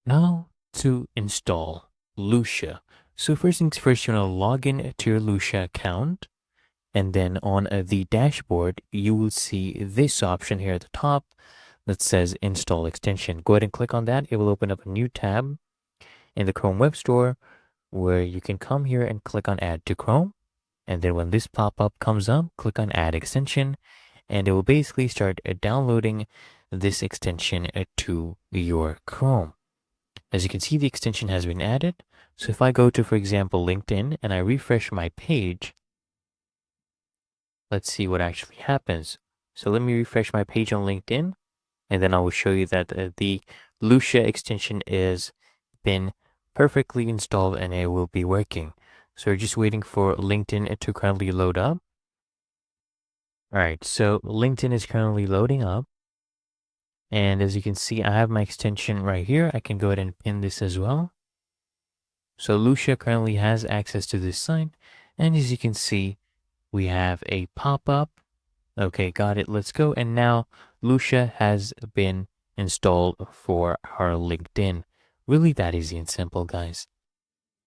Now to install Lusha. So first things first, you want to log in to your Lusha account. And then on the dashboard, you will see this option here at the top that says install extension. Go ahead and click on that. It will open up a new tab in the Chrome Web Store where you can come here and click on add to Chrome. And then when this pop-up comes up, click on add extension and it will basically start downloading this extension to your Chrome. As you can see, the extension has been added. So if I go to, for example, LinkedIn and I refresh my page, let's see what actually happens. So let me refresh my page on LinkedIn, and then I will show you that the Lusha extension is been perfectly installed and it will be working. So we're just waiting for LinkedIn to currently load up. All right, so LinkedIn is currently loading up. And as you can see, I have my extension right here. I can go ahead and pin this as well. So Lusha currently has access to this site. And as you can see, we have a pop-up. Okay, got it. Let's go. And now Lusha has been installed for our LinkedIn. Really that easy and simple, guys.